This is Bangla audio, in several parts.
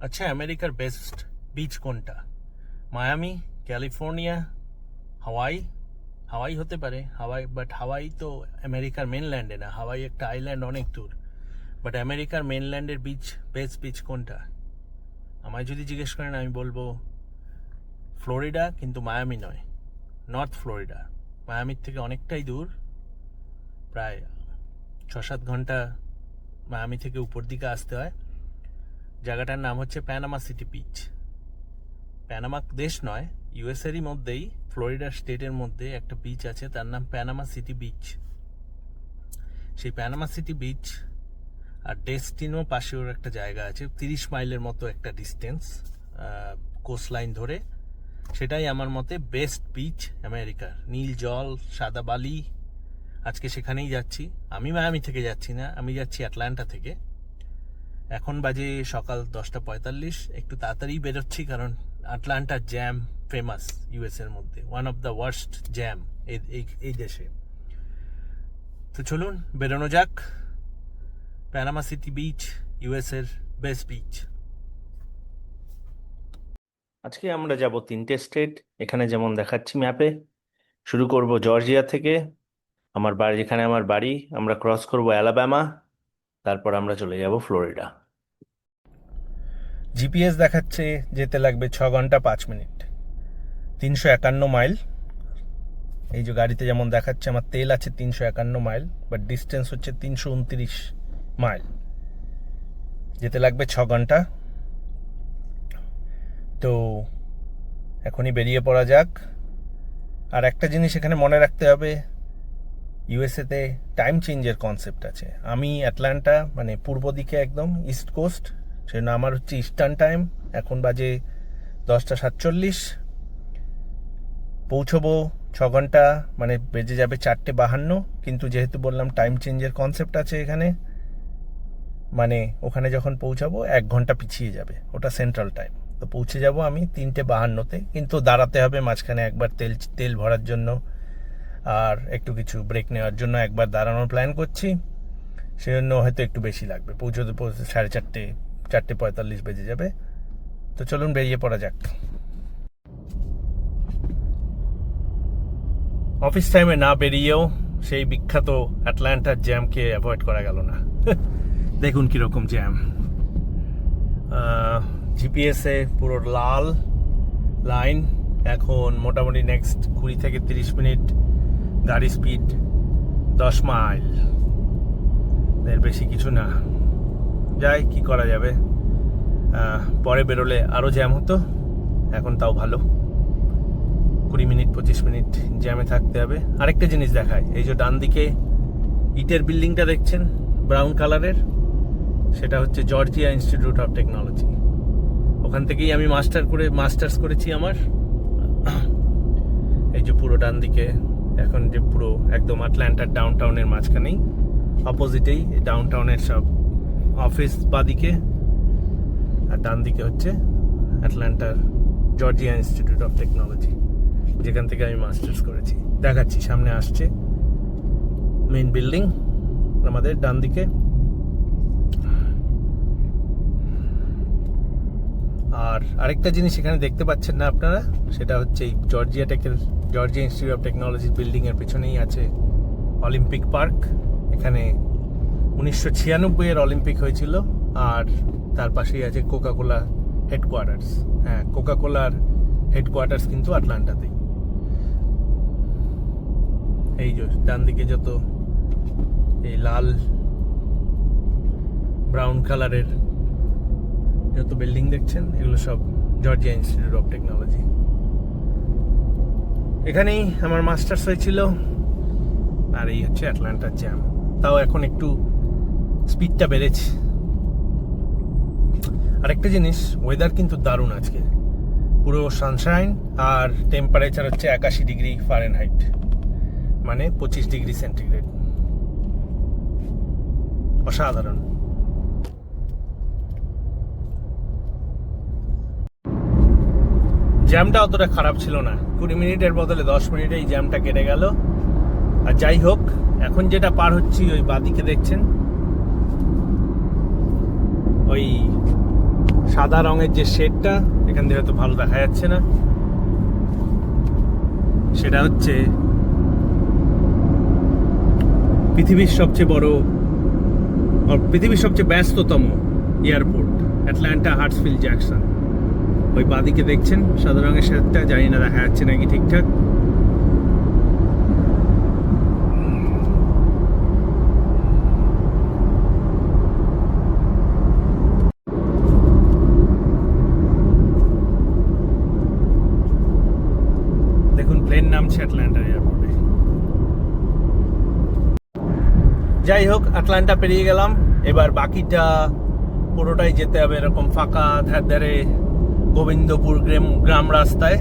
আচ্ছা, আমেরিকার বেস্ট বিচ কোনটা? মায়ামি, ক্যালিফোর্নিয়া, হাওয়াই? হাওয়াই হতে পারে, হাওয়াই, বাট হাওয়াই তো আমেরিকার মেনল্যান্ডে না, হাওয়াই একটা আইল্যান্ড, অনেক দূর। বাট আমেরিকার মেনল্যান্ডের বেস্ট বিচ কোনটা আমায় যদি জিজ্ঞেস করেন, আমি বলবো ফ্লোরিডা, কিন্তু মায়ামি নয়, নর্থ ফ্লোরিডা। মায়ামির থেকে অনেকটাই দূর, প্রায় 6-7 ঘন্টা মায়ামি থেকে উপর দিকে আসতে হয়। জায়গাটার নাম হচ্ছে প্যানামা সিটি বিচ। প্যানামা দেশ নয়, ইউএসএরই মধ্যেই ফ্লোরিডা স্টেটের মধ্যে একটা বিচ আছে, তার নাম প্যানামা সিটি বিচ। সেই প্যানামা সিটি বিচ আর ডেস্টিনো পাশেও একটা জায়গা আছে, 30 মাইলের মতো একটা ডিস্টেন্স কোস্ট লাইন ধরে। সেটাই আমার মতে বেস্ট বিচ আমেরিকার। নীল জল, সাদা বালি। আজকে সেখানেই যাচ্ছি। আমি মায়ামি থেকে যাচ্ছি না, আমি যাচ্ছি অ্যাটলান্টা থেকে। এখন বাজে সকাল 10:45, একটু তাড়াতাড়ি বেরোচ্ছি কারণ আটলান্টার জ্যাম ফেমাস ইউএস এর মধ্যে, one of the worst jam এই দেশে। তো চলুন বেরোনো যাক। প্যানামা সিটি বিচ ইউএস এর বেস্ট বিচ। আজকে আমরা যাব 3টে স্টেট, এখানে যেমন দেখাচ্ছি ম্যাপে। শুরু করব জর্জিয়া থেকে, যেখানে আমার বাড়ি। আমরা ক্রস করব অ্যালাবামা, তারপর আমরা চলে যাব ফ্লোরিডা। জিপিএস দেখাচ্ছে যেতে লাগবে 6 ঘন্টা 5 মিনিট, 351 মাইল। এই যে গাড়িতে যেমন দেখাচ্ছে, আমার তেল আছে 351 মাইল, বাট ডিস্টেন্স হচ্ছে 329 মাইল। যেতে লাগবে 6 ঘন্টা। তো এখনই বেরিয়ে পড়া যাক। আর একটা জিনিস এখানে মনে রাখতে হবে, ইউএসএতে টাইম চেঞ্জের কনসেপ্ট আছে। আমি অ্যাটলান্টা, মানে পূর্ব দিকে একদম ইস্ট কোস্ট, সেজন্য আমার হচ্ছে ইস্টার্ন টাইম। এখন বাজে 10:47, পৌঁছবো 6 ঘন্টা, মানে বেজে যাবে 4:52। কিন্তু যেহেতু বললাম টাইম চেঞ্জের কনসেপ্ট আছে এখানে, মানে ওখানে যখন পৌঁছাবো 1 ঘন্টা পিছিয়ে যাবে, ওটা সেন্ট্রাল টাইম। তো পৌঁছে যাব আমি 3:52-তে, কিন্তু দাঁড়াতে হবে মাঝখানে একবার তেল ভরার জন্য আর একটু কিছু ব্রেক নেওয়ার জন্য একবার দাঁড়ানোর প্ল্যান করছি। সেজন্য হয়তো একটু বেশি লাগবে, পৌঁছতে 4:30, 4:45 বেজে যাবে। তো চলুন বেরিয়ে পড়া যাক। অফিস টাইমে না বেরিয়েও সেই বিখ্যাত অ্যাটলান্টার জ্যামকে অ্যাভয়েড করা গেল না। দেখুন কীরকম জ্যাম। জিপিএসে পুরো লাল লাইন। এখন মোটামুটি নেক্সট 20 থেকে 30 মিনিট গাড়ি স্পিড 10 মাইল, এর বেশি কিছু না। যাই, কি করা যাবে। পরে বেরোলে আরও জ্যাম হতো, এখন তাও ভালো। 20 মিনিট 25 মিনিট জ্যামে থাকতে হবে। আরেকটা জিনিস দেখায়, এই যে ডান দিকে ইটের বিল্ডিংটা দেখছেন ব্রাউন কালারের, সেটা হচ্ছে জর্জিয়া ইনস্টিটিউট অফ টেকনোলজি। ওখান থেকেই আমি মাস্টার্স করেছি আমার। এই যে পুরো ডান দিকে, এখন যে পুরো একদম আটলান্টার ডাউনটাউনের মাঝখানেই, অপোজিটেই ডাউনটাউনের সব অফিস বাদিকে, আর ডান দিকে হচ্ছে আটলান্টার জর্জিয়া ইনস্টিটিউট অফ টেকনোলজি, যেখান থেকে আমি মাস্টার্স করেছি। দেখাচ্ছি, সামনে আসছে মেইন বিল্ডিং আমাদের ডান দিকে। আর আরেকটা জিনিস এখানে দেখতে পাচ্ছেন না আপনারা, সেটা হচ্ছে এই জর্জিয়া ইনস্টিটিউট অফ টেকনোলজি বিল্ডিংয়ের পেছনেই আছে অলিম্পিক পার্ক। এখানে 1996 অলিম্পিক হয়েছিল। আর তার পাশেই আছে কোকাকোলা হেডকোয়ার্টার্স। হ্যাঁ, কোকাকোলার হেডকোয়ার্টার্স কিন্তু আটলান্টাতেই। এই যে ডান দিকে যত এই লাল ব্রাউন কালারের যত বিল্ডিং দেখছেন, এগুলো সব জর্জিয়া ইনস্টিটিউট অফ টেকনোলজি। এখানেই আমার মাস্টার্স হয়েছিল। আর এই হচ্ছে অ্যাটলান্টার জ্যাম। তাও এখন একটু স্পিডটা বেড়েছে। আরেকটা জিনিস, ওয়েদার কিন্তু দারুণ আজকে, পুরো সানশাইন। আর টেম্পারেচার হচ্ছে 81 ডিগ্রি ফারেনহাইট, মানে 25 ডিগ্রি সেন্টিগ্রেড। অসাধারণ। জ্যামটা অতটা খারাপ ছিল না, 20 মিনিটের বদলে 10 মিনিটে এই জ্যামটা কেটে গেল। আর যাই হোক, এখন যেটা পার হচ্ছি, ওই বাদিকে দেখছেন ওই সাদা রঙের যে শেডটা, এখান থেকে হয়তো ভালো দেখা যাচ্ছে না, সেটা হচ্ছে পৃথিবীর সবচেয়ে বড়, পৃথিবীর সবচেয়ে ব্যস্ততম এয়ারপোর্ট, অ্যাটলান্টা হার্টসফিল্ড জ্যাকসন। ওই বাদিকে দেখছেন সাদা রঙের শেডটা, জানি না দেখা যাচ্ছে নাকি ঠিকঠাক। দেখুন প্লেন নামছে অ্যাটলান্টা এয়ারপোর্টে। যাই হোক, আটলান্টা পেরিয়ে গেলাম, এবার বাকিটা পুরোটাই যেতে হবে এরকম ফাঁকা ধারে গোবিন্দপুর গ্রাম রাস্তায়।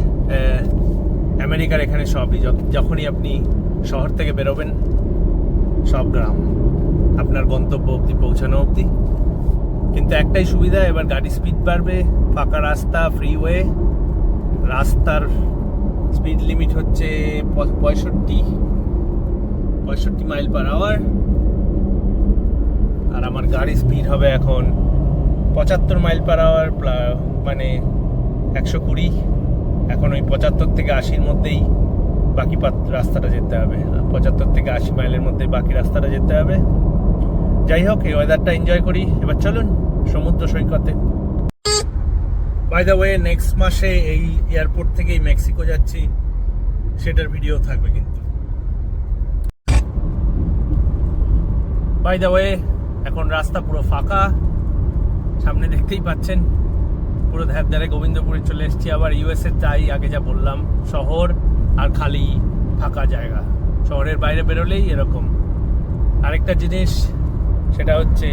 আমেরিকার এখানে সবই, যখনই আপনি শহর থেকে বেরোবেন সব গ্রাম, আপনার গন্তব্য অবধি পৌঁছানো অবধি। কিন্তু একটাই সুবিধা, এবার গাড়ি স্পিড বাড়বে, ফাঁকা রাস্তা, ফ্রিওয়ে, রাস্তার স্পিড লিমিট হচ্ছে 65 মাইল পার আওয়ার, আর আমার গাড়ি স্পিড হবে এখন 75 মাইল পার আওয়ার, মানে 120। এখন ওই 75 থেকে 80-র মধ্যেই বাকি রাস্তাটা যেতে হবে, 75 থেকে 80 মাইলের মধ্যে বাকি রাস্তাটা যেতে হবে। যাই হোক, এই ওয়েদারটা এনজয় করি। এবার চলুন সমুদ্র সৈকতে। বাই দ্য ওয়ে, নেক্সট মাসে এই এয়ারপোর্ট থেকেই মেক্সিকো যাচ্ছি, সেটার ভিডিও থাকবে কিন্তু। বাই দ্য ওয়ে, এখন রাস্তা পুরো ফাঁকা, সামনে দেখতেই পাচ্ছেন পুরো ধারে গোবিন্দপুরে চলে এসেছি। আবার ইউএসএ তাই আগে যা বললাম, শহর আর খালি ফাঁকা জায়গা, শহরের বাইরে বেরোলেই এরকম। আরেকটা জিনিস, সেটা হচ্ছে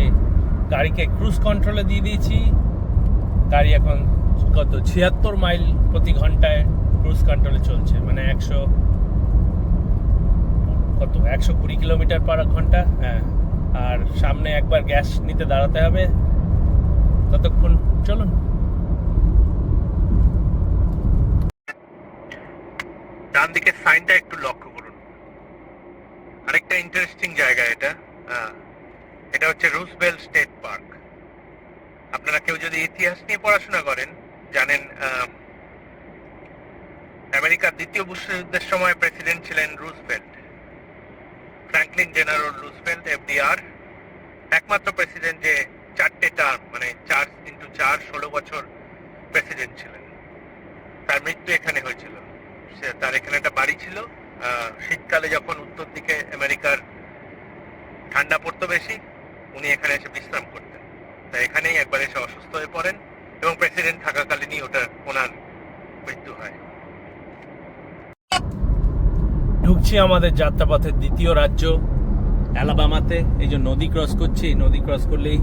গাড়িকে ক্রুজ কন্ট্রোলে দিয়ে দিয়েছি। গাড়ি এখন কত 76 মাইল প্রতি ঘন্টায় ক্রুজ কন্ট্রোলে চলছে, মানে 120 কিলোমিটার পার ঘন্টা। হ্যাঁ, আর সামনে একবার গ্যাস নিতে দাঁড়াতে হবে, ততক্ষণ চলুন। ডান দিকের সাইনটা একটু লক্ষ্য করুন, আরেকটা ইন্টারেস্টিং জায়গা এটা। এটা হচ্ছে রুজভেল্ট স্টেট পার্ক। আপনারা কেউ যদি ইতিহাস নিয়ে পড়াশোনা করেন, জানেন আমেরিকার দ্বিতীয় বিশ্বযুদ্ধের সময় প্রেসিডেন্ট ছিলেন Roosevelt, Franklin Delano Roosevelt, FDR, একমাত্র প্রেসিডেন্ট যে 4টে টার্ম, মানে 4x4 16 বছর প্রেসিডেন্ট ছিলেন। তার মৃত্যু এখানে হয়েছিল। তার এখানে একটা বাড়ি ছিল। শীতকালে যখন উত্তর দিকে আমেরিকার ঠান্ডা পড়তো বেশি, উনি এখানে এসে বিশ্রাম করতেন। তাই এখানেই একবার এসে অসুস্থ হয়ে পড়েন এবং প্রেসিডেন্ট থাকাকালীনই ওনার মৃত্যু হয়। ঢুকছি আমাদের যাত্রাপথের দ্বিতীয় রাজ্য অ্যালাবামাতে। এই যে নদী ক্রস করছি, নদী ক্রস করলেই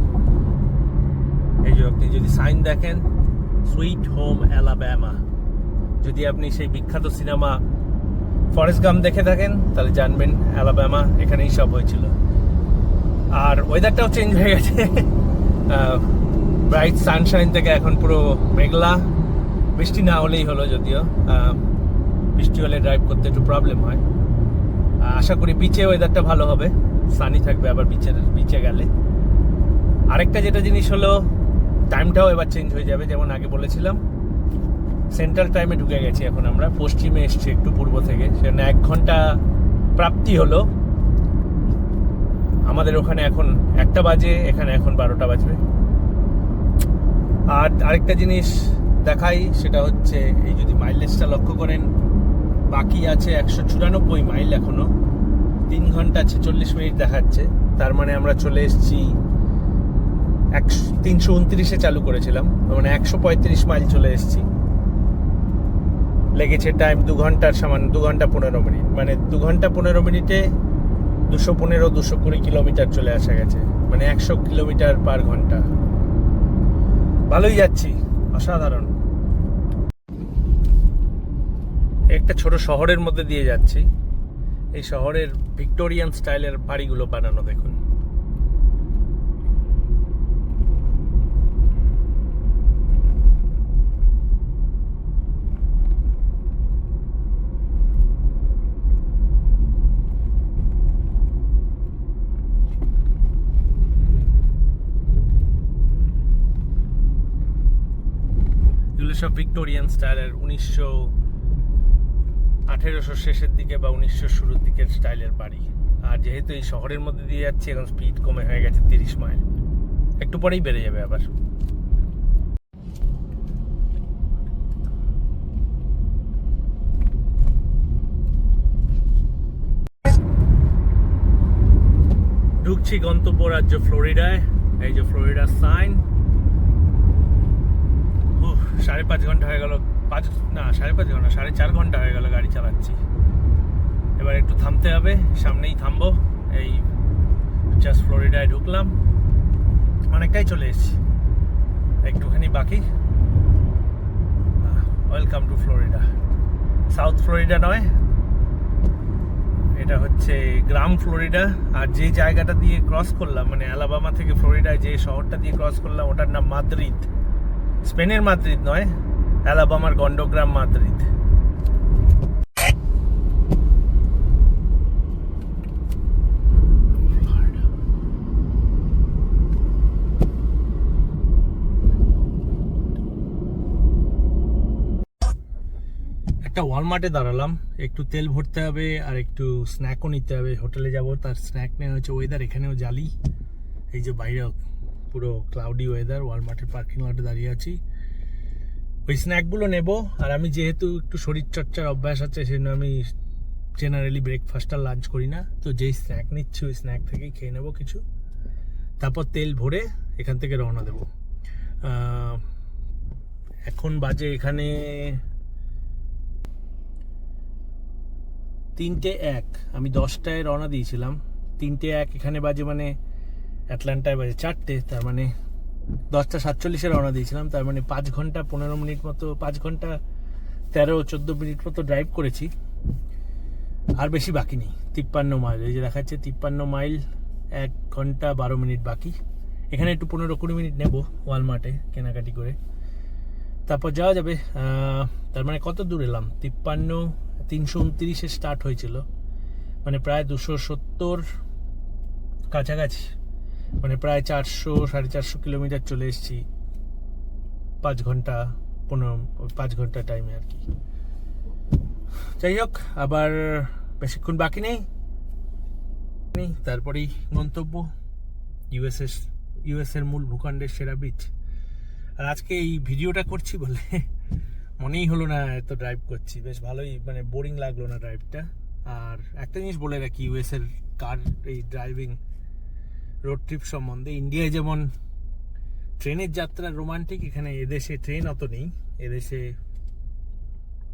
এই যে আপনি যদি সাইন দেখেন, সুইট হোম অ্যালাবামা, যদি আপনি সেই বিখ্যাত সিনেমা ফরেস্ট গাম্প দেখে থাকেন তাহলে জানবেন অ্যালাবামা এখানেই সব হয়েছিল। আর ওয়েদারটাও চেঞ্জ হয়ে গেছে, ব্রাইট সানশাইন থেকে এখন পুরো মেঘলা। বৃষ্টি না হলেই হলো, যদিও বৃষ্টি হলে ড্রাইভ করতে একটু প্রবলেম হয়। আশা করি বিচে ওয়েদারটা ভালো হবে, সানি থাকবে আবার বিচে গেলে। আরেকটা যেটা জিনিস হলো, টাইমটাও এবার চেঞ্জ হয়ে যাবে। যেমন আগে বলেছিলাম সেন্ট্রাল টাইমে ঢুকে গেছি, এখন আমরা পশ্চিমে এসছি একটু পূর্ব থেকে, সেখানে 1 ঘন্টা প্রাপ্তি হলো। আমাদের ওখানে এখন 1টা বাজে, এখানে এখন 12টা বাজবে। আর আরেকটা জিনিস দেখাই, সেটা হচ্ছে এই যদি মাইলেজটা লক্ষ্য করেন, বাকি আছে 194 মাইল, এখনো 3 ঘন্টা 46 মিনিট দেখাচ্ছে। তার মানে আমরা চলে এসেছি 329-এ চালু করেছিলাম, মানে 135 মাইল চলে এসেছি। লেগেছে টাইম 2 ঘন্টার সামান্য, 2 ঘন্টা 15 মিনিট, মানে 2 ঘন্টা 15 মিনিটে 215-220 কিলোমিটার চলে আসা গেছে, মানে 100 কিলোমিটার পার ঘন্টা। ভালোই যাচ্ছি, অসাধারণ। একটা ছোট শহরের মধ্যে দিয়ে যাচ্ছি। এই শহরের ভিক্টোরিয়ান স্টাইলের বাড়িগুলো বানানো দেখুন। এগুলো সব ভিক্টোরিয়ান স্টাইলের 1800 শেষের দিকে বা 1900 শুরুর দিকের স্টাইলের বাড়ি। আর যেহেতু এই শহরের মধ্যে দিয়ে যাচ্ছে, এখন স্পিড কমে হয়ে গেছে 30 মাইল, একটু পরেই বেড়ে যাবে আবার। ঢুকছি গন্তব্য রাজ্য ফ্লোরিডায়। এই যে ফ্লোরিডার সাইন। 5.5 ঘন্টা হয়ে গেল, 5.5 ঘন্টা, 4.5 ঘন্টা হয়ে গেল গাড়ি চালাচ্ছি। এবার একটু থামতে হবে, সামনেই থামবো। এই জাস্ট ফ্লোরিডায় ঢুকলাম, অনেকটাই চলে এসেছি, একটুখানি বাকি। Welcome to Florida. South Florida নয়, এটা হচ্ছে গ্রাম ফ্লোরিডা। আর যে জায়গাটা দিয়ে ক্রস করলাম, মানে আলাবামা থেকে ফ্লোরিডায় যে শহরটা দিয়ে ক্রস করলাম, ওটার নাম মাদ্রিদ। স্পেনের মাদ্রিদ নয়, আলাবামার গন্ডগ্রাম মাদ্রিদ। একটা ওয়ালমার্টে দাঁড়ালাম, একটু তেল ভরতে হবে আর একটু স্ন্যাকও নিতে হবে। হোটেলে যাব, তার স্ন্যাক নেওয়া হচ্ছে। ওয়েদার এখানেও জালি, এই যে বাইরে পুরো ক্লাউডি ওয়েদার। ওয়ালমার্টের পার্কিং লটে দাঁড়িয়ে আছি, ওই স্ন্যাকগুলো নেব। আর আমি যেহেতু একটু শরীরচর্চার অভ্যাস আছে, সেজন্য আমি জেনারেলি ব্রেকফাস্ট আর লাঞ্চ করি না। তো যেই স্ন্যাক নিচ্ছি, ওই স্ন্যাক থেকেই খেয়ে নেবো কিছু, তারপর তেল ভরে এখান থেকে রওনা দেব। এখন বাজে এখানে 3:01। আমি 10টায় রওনা দিয়েছিলাম, 3:01 এখানে বাজে, মানে অ্যাটলান্টায় বাজে 4টে। তার মানে 10:47-এ রওনা দিয়েছিলাম, তার মানে 5 ঘন্টা 15 মিনিট মতো, 5 ঘন্টা 13-14 মিনিট মতো ড্রাইভ করেছি। আর বেশি বাকি নেই, 53 মাইল। এই যে দেখাচ্ছে 53 মাইল, 1 ঘন্টা 12 মিনিট বাকি। এখানে একটু 15-20 মিনিট নেব ওয়ালমার্টে কেনাকাটি করে, তারপর যাওয়া যাবে। তার মানে কত দূর এলাম? 329 স্টার্ট হয়েছিল, মানে প্রায় 270 কাছাকাছি, মানে প্রায় 400-450 কিলোমিটার চলে এসেছি 5 ঘন্টা 5 ঘন্টা টাইমে আর কি। যাই হোক, আবার বেশিক্ষণ বাকি নেই, তারপরেই গন্তব্য ইউএসের মূল ভূখণ্ডের সেরা বিচ। আর আজকে এই ভিডিওটা করছি বলে মনেই হলো না এত ড্রাইভ করছি, বেশ ভালোই, মানে বোরিং লাগলো না ড্রাইভটা। আর একটা জিনিস বলে রাখি, ইউএসের কার এই ড্রাইভিং রোড ট্রিপ সম্বন্ধে, ইন্ডিয়ায় যেমন ট্রেনের যাত্রা রোমান্টিক, এখানে এদেশে ট্রেন অত নেই, এদেশে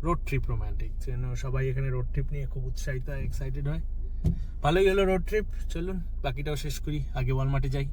রোড ট্রিপ রোমান্টিক। সবাই এখানে রোড ট্রিপ নিয়ে খুব উৎসাহিত হয়, এক্সাইটেড হয়। ভালোই হলো রোড ট্রিপ। চলুন বাকিটাও শেষ করি, আগে ওয়ালমার্টে যাই।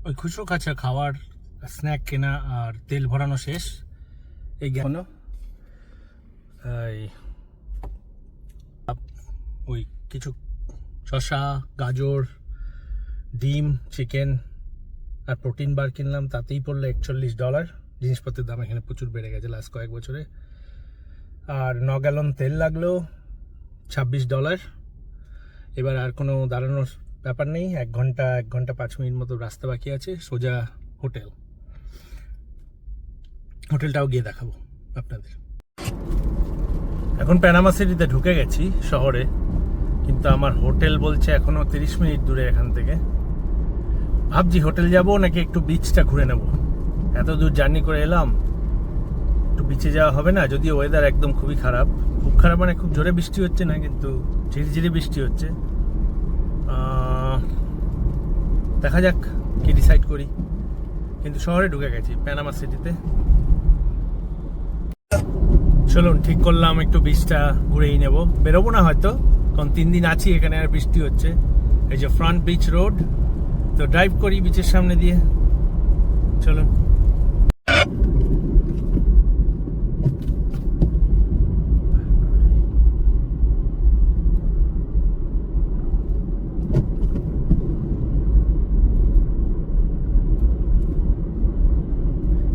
ওই খুচরো কাছা খাওয়ার স্ন্যাক কেনা আর তেল ভরানো শেষ। এই গেল ওই কিছু শসা, গাজর, ডিম, চিকেন আর প্রোটিন বার কিনলাম, তাতেই পড়লো $41। জিনিসপত্রের দাম এখানে প্রচুর বেড়ে গেছে লাস্ট কয়েক বছরে। আর 9 গ্যালন তেল লাগলো $26। এবার আর কোনো দাঁড়ানোর ব্যাপার নেই, 1 ঘন্টা 5 মিনিট মতো রাস্তা বাকি আছে, সোজা হোটেলটাও গিয়ে দেখাবো আপনাদের। এখন প্যানামা সিটিতে ঢুকে গেছি শহরে, কিন্তু আমার হোটেল বলছে এখনো 30 মিনিট দূরে এখান থেকে। ভাবছি হোটেল যাব নাকি একটু বিচটা ঘুরে নেব। এত দূর জার্নি করে এলাম, একটু বিচে যাওয়া হবে না? যদিও ওয়েদার একদম খুব খারাপ মানে খুব জোরে বৃষ্টি হচ্ছে না, কিন্তু ঝিরিঝিরি বৃষ্টি হচ্ছে। দেখা যাক কি ডিসাইড করি। কিন্তু শহরে ঢুকে গেছি, প্যানামা সিটিতে। চলুন, ঠিক করলাম একটু বিচটা ঘুরেই নেব। বেরোবো না হয়তো, কারণ 3 দিন আছি এখানে আর বৃষ্টি হচ্ছে। এই যে ফ্রন্ট বিচ রোড, তো ড্রাইভ করি বিচের সামনে দিয়ে। চলুন।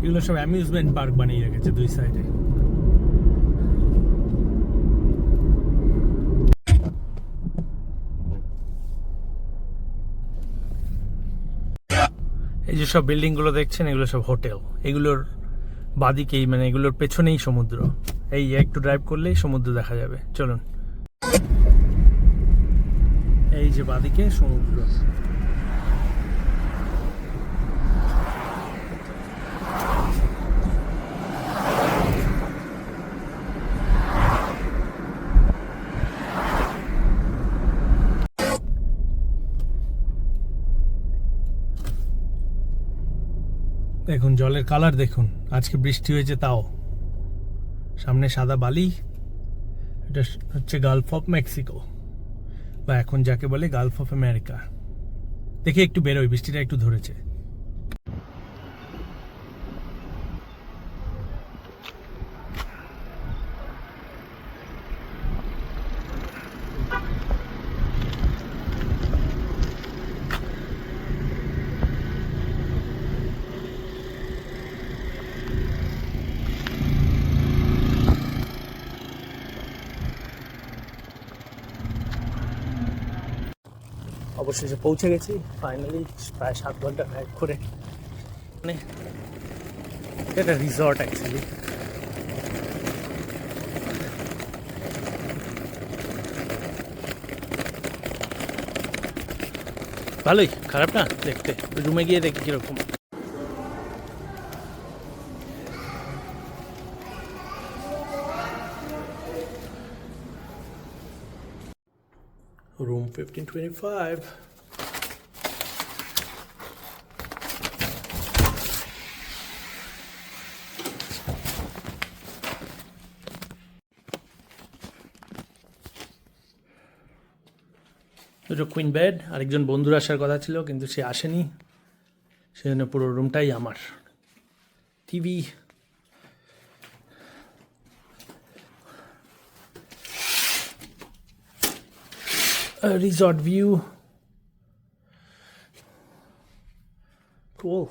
এগুলো সব অ্যামিউজমেন্ট পার্ক বানিয়ে রেখেছে দুই সাইডে। এই যে সব বিল্ডিং গুলো দেখছেন, এগুলো সব হোটেল। এগুলোর বাদিকেই, মানে এগুলোর পেছনেই সমুদ্র। এই একটু ড্রাইভ করলেই সমুদ্র দেখা যাবে। চলুন, এই যে বাদিকে সমুদ্র। দেখুন জলের কালার দেখুন, আজকে বৃষ্টি হয়েছে তাও। সামনে সাদা বালি, এটা হচ্ছে গালফ অফ মেক্সিকো, বা এখন যাকে বলে গালফ অফ আমেরিকা। দেখে একটু বেরোয়, বৃষ্টিটা একটু ধরেছে। অবশেষে পৌঁছে গেছি ফাইনালি, প্রায় 7 ঘন্টা ড্রাইভ করে। মানে এটা রিসর্ট অ্যাকচুয়ালি। ভালোই, খারাপ না দেখতে। রুমে গিয়ে দেখি কিরকম। Room 1525. দুটো কুইন বেড, আরেকজন বন্ধুর আসার কথা ছিল কিন্তু সে আসেনি, সেজন্য পুরো রুমটাই আমার। TV, resort view, cool.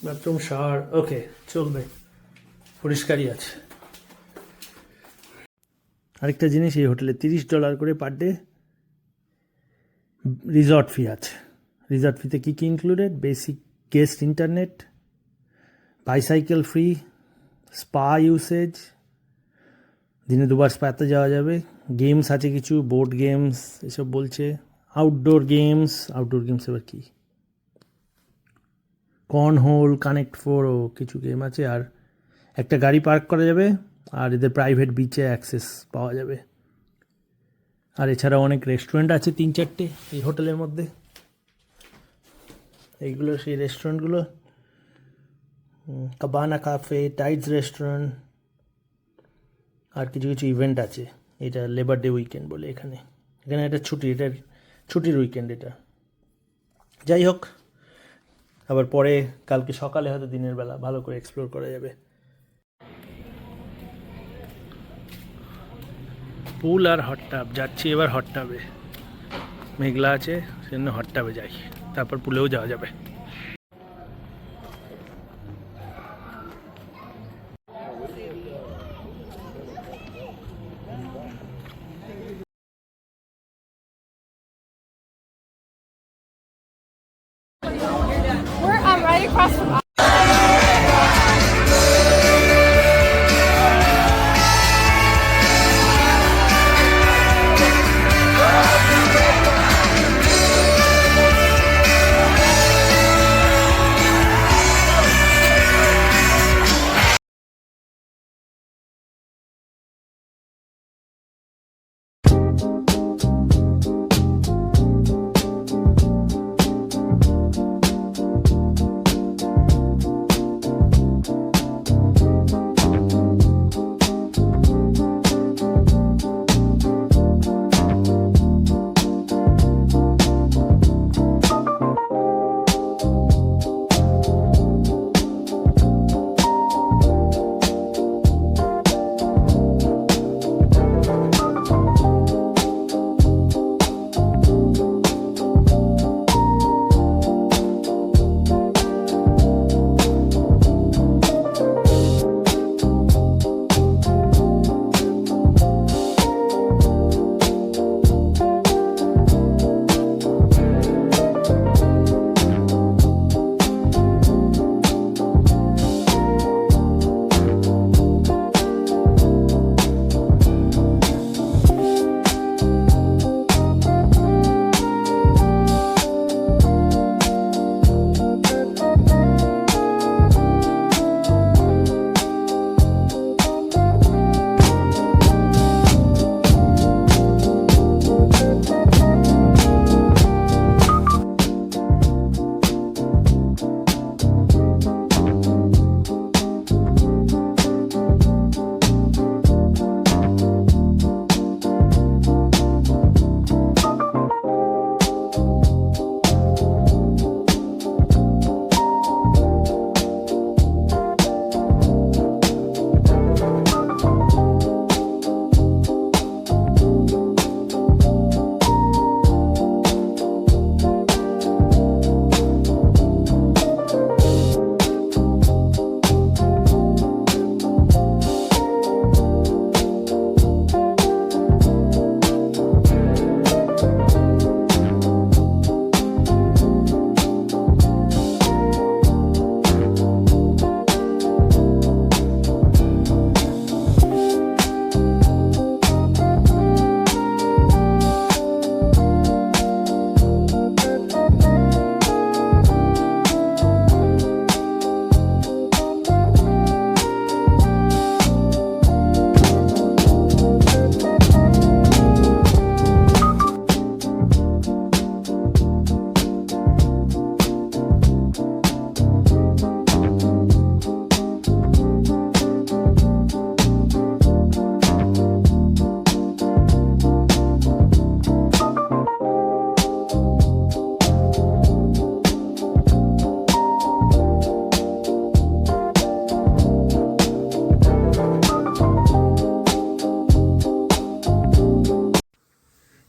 Bathroom, shower, okay, চলবে, পরিষ্কারই আছে। আরেকটা জিনিস, এই হোটেলে $30 করে পার ডে রিসর্ট ফি আছে। রিসর্ট ফিতে কী কী included? Basic guest internet, bicycle free, spa usage, দিনে 2বার স্পাতে যাওয়া যাবে, গেমস আছে কিছু, বোর্ড গেমস এসব বলছে, আউটডোর গেমস এবার কী, কর্ন হোল, কানেক্ট 4 ও কিছু গেম আছে। আর একটা গাড়ি পার্ক করা যাবে আর এদের প্রাইভেট বিচে অ্যাক্সেস পাওয়া যাবে। আর এছাড়াও অনেক রেস্টুরেন্ট আছে 3-4টে এই হোটেলের মধ্যে। এইগুলো সেই রেস্টুরেন্টগুলো, কাবানা কাফে, টাইডস রেস্টুরেন্ট, আর কিছু কিছু ইভেন্ট আছে। এটা লেবার ডে উইকেন্ড বলে এখানে একটা ছুটি, এটার ছুটির উইকেন্ড এটা। যাই হোক, আবার পরে কালকে সকালে হয়তো দিনের বেলা ভালো করে এক্সপ্লোর করা যাবে। পুল আর হট টাব, যাচ্ছি এবার হট টাবে। মেঘলা আছে সেজন্য হট টাবে যাই, তারপর পুলেও যাওয়া যাবে। We're right across from.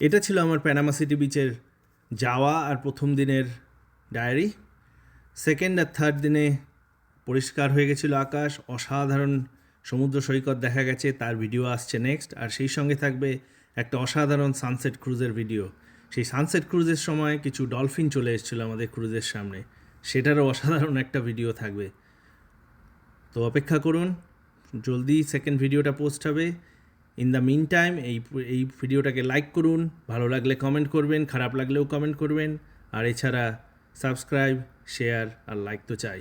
এটা ছিল আমার প্যানামা সিটি বিচের যাওয়া আর প্রথম দিনের ডায়েরি। সেকেন্ড আর থার্ড দিনে পরিষ্কার হয়ে গেছিলো আকাশ, অসাধারণ সমুদ্র সৈকত দেখা গেছে, তার ভিডিও আসছে নেক্সট। আর সেই সঙ্গে থাকবে একটা অসাধারণ সানসেট ক্রুজের ভিডিও। সেই সানসেট ক্রুজের সময় কিছু ডলফিন চলে এসেছিলো আমাদের ক্রুজের সামনে, সেটারও অসাধারণ একটা ভিডিও থাকবে। তো অপেক্ষা করুন, জলদি সেকেন্ড ভিডিওটা পোস্ট হবে। ইন দ্য মিন টাইম এই ভিডিওটাকে লাইক করুন, ভালো লাগলে কমেন্ট করবেন, খারাপ লাগলেও কমেন্ট করবেন। আর এছাড়া সাবস্ক্রাইব, শেয়ার আর লাইক তো চাই।